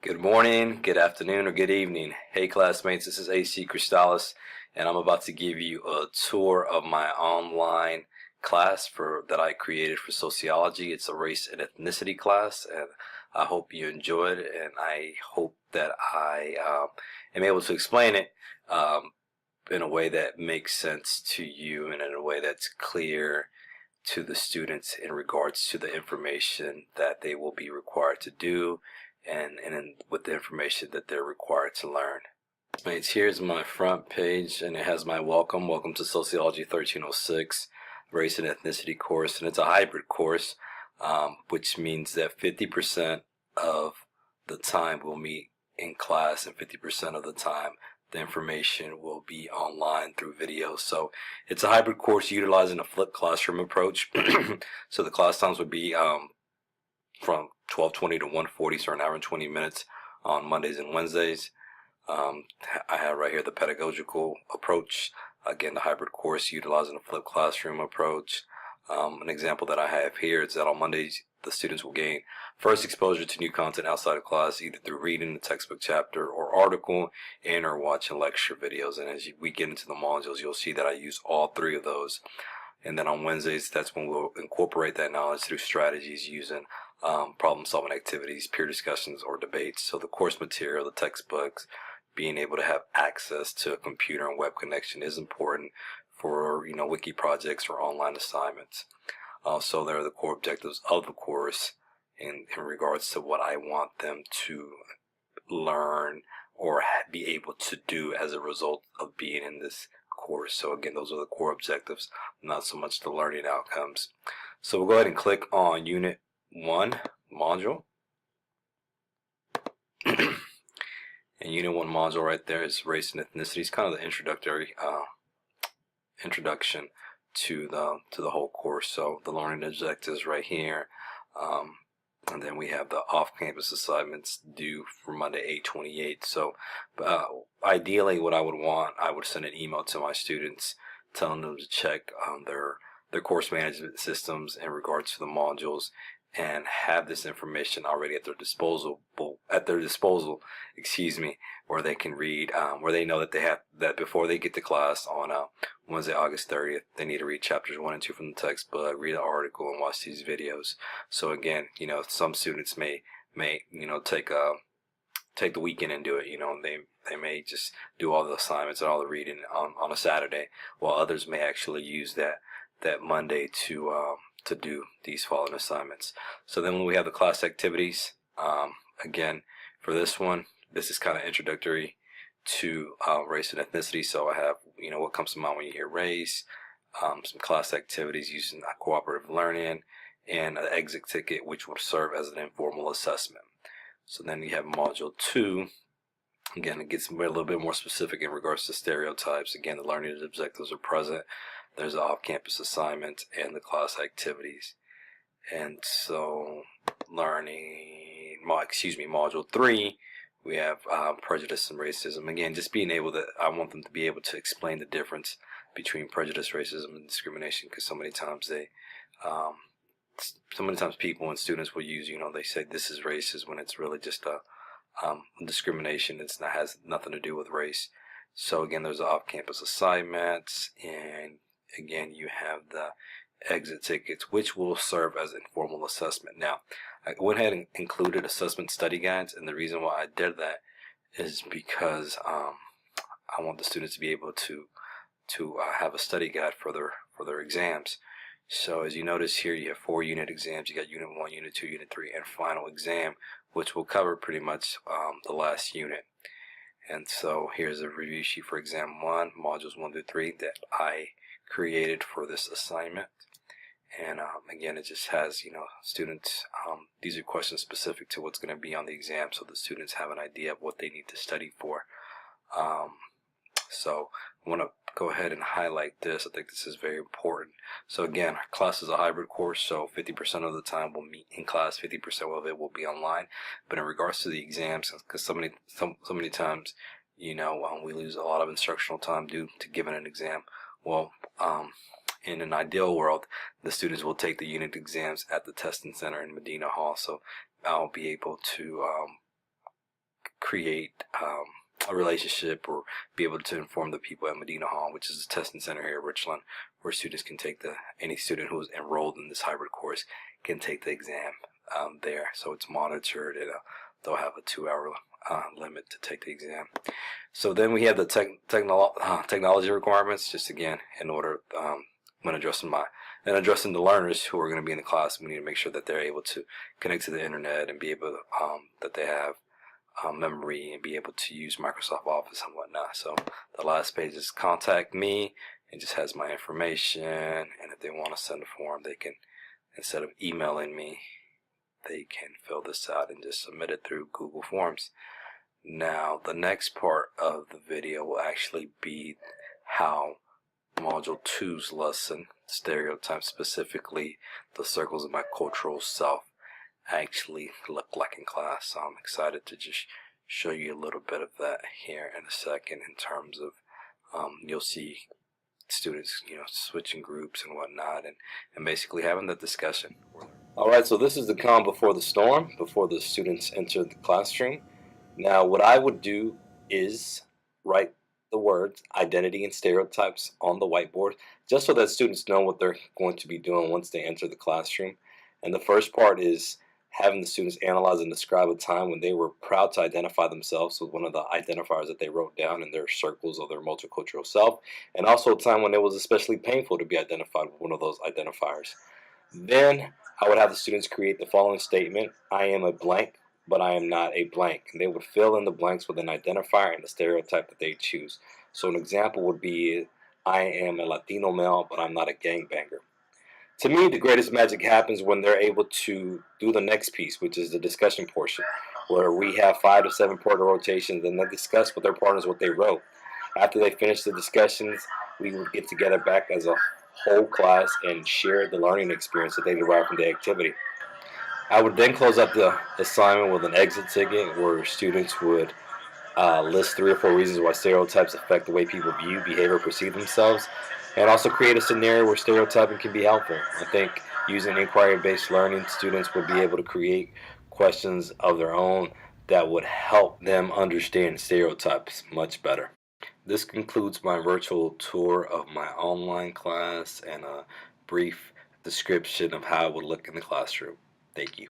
Good morning, good afternoon, or good evening. Hey classmates, this is AC Cristales, and I'm about to give you a tour of my online class that I created for sociology. It's a race and ethnicity class, and I hope you enjoyed it, and I hope that I am able to explain it in a way that makes sense to you and in a way that's clear to the students in regards to the information that they will be required to do and with the information that they're required to learn. Mates, here's my front page, and it has my welcome to Sociology 1306 Race and Ethnicity course, and it's a hybrid course, which means that 50% of the time we'll meet in class and 50% of the time the information will be online through video. So it's a hybrid course utilizing a flipped classroom approach. So the class times would be from 12:20 to 1:40, so an hour and 20 minutes on Mondays and Wednesdays. I have right here the pedagogical approach. Again, the hybrid course utilizing a flipped classroom approach. An example that I have here is that on Mondays, the students will gain first exposure to new content outside of class, either through reading the textbook chapter or article and or watching lecture videos. And as we get into the modules, you'll see that I use all three of those. And then on Wednesdays, that's when we'll incorporate that knowledge through strategies using problem-solving activities, peer discussions, or debates. So the course material, the textbooks, being able to have access to a computer and web connection is important for wiki projects or online assignments. So there are the core objectives of the course in regards to what I want them to learn or be able to do as a result of being in this course. So again, those are the core objectives, not so much the learning outcomes. So we'll go ahead and click on Unit 1 module. And Unit 1 module right there is race and ethnicity. It's kind of the introduction to the whole course. So the learning objectives right here, and then we have the off-campus assignments due for Monday 8/28. So ideally what I would send an email to my students telling them to check their course management systems in regards to the modules and have this information already at their disposal, where they can read, where they know that they have that before they get to class on Wednesday, August 30th, they need to read chapters 1 and 2 from the textbook, read an article, and watch these videos. So again, some students may take the weekend and do it. They may just do all the assignments and all the reading on a Saturday, while others may actually use that Monday to do these following assignments. So then when we have the class activities, again, for this one, this is kind of introductory to race and ethnicity. So I have, what comes to mind when you hear race, some class activities using cooperative learning, and an exit ticket, which will serve as an informal assessment. So then you have Module 2. Again, it gets a little bit more specific in regards to stereotypes. Again, the learning objectives are present. There's the off-campus assignment and the class activities. And so Module 3, we have prejudice and racism. Again, just being able to, I want them to be able to explain the difference between prejudice, racism, and discrimination, because so many times people and students will use, they say this is racist when it's really just a discrimination. Has nothing to do with race. So again, there's the off-campus assignments, and again, you have the exit tickets, which will serve as informal assessment. Now, I went ahead and included assessment study guides, and the reason why I did that is because I want the students to be able to have a study guide for their exams. So as you notice here, you have 4 unit exams. You got Unit 1, Unit 2, Unit 3, and final exam, which will cover pretty much the last unit. And so here's a review sheet for Exam 1, Modules 1 through 3 that I created for this assignment. And again, it just has, students, these are questions specific to what's going to be on the exam, so the students have an idea of what they need to study for. So I want to go ahead and highlight this. I think this is very important. So again, our class is a hybrid course, so 50% of the time we'll meet in class, 50% of it will be online. But in regards to the exams, because so many times, we lose a lot of instructional time due to giving an exam. Well, in an ideal world, the students will take the unit exams at the testing center in Medina Hall. So I'll be able to create a relationship or be able to inform the people at Medina Hall, which is a testing center here at Richland, where students can take any student who is enrolled in this hybrid course can take the exam there. So it's monitored, and they'll have a 2-hour limit to take the exam. So then we have the technology requirements, just again, in order when addressing the learners who are going to be in the class, we need to make sure that they're able to connect to the internet and be able that they have memory and be able to use Microsoft Office and whatnot. So the last page is contact me. It just has my information, and if they want to send a form, they can, instead of emailing me, they can fill this out and just submit it through Google Forms. Now the next part of the video will actually be how Module 2's lesson, stereotypes, specifically the circles of my cultural self, actually look like in class. So I'm excited to just show you a little bit of that here in a second, in terms of you'll see students switching groups and whatnot, and basically having that discussion. Alright, so this is the calm before the storm, before the students enter the classroom. Now what I would do is write the words identity and stereotypes on the whiteboard, just so that students know what they're going to be doing once they enter the classroom. And the first part is having the students analyze and describe a time when they were proud to identify themselves with one of the identifiers that they wrote down in their circles of their multicultural self, and also a time when it was especially painful to be identified with one of those identifiers. Then I would have the students create the following statement: I am a blank, but I am not a blank. And they would fill in the blanks with an identifier and the stereotype that they choose. So an example would be, I am a Latino male, but I'm not a gangbanger. To me, the greatest magic happens when they're able to do the next piece, which is the discussion portion, where we have 5 to 7 part rotations, and they discuss with their partners what they wrote. After they finish the discussions, we would get together back as a whole class and share the learning experience that they derived from the activity. I would then close up the assignment with an exit ticket, where students would list 3 or 4 reasons why stereotypes affect the way people view, behavior, perceive themselves, and also create a scenario where stereotyping can be helpful. I think using inquiry-based learning, students would be able to create questions of their own that would help them understand stereotypes much better. This concludes my virtual tour of my online class and a brief description of how it would look in the classroom. Thank you.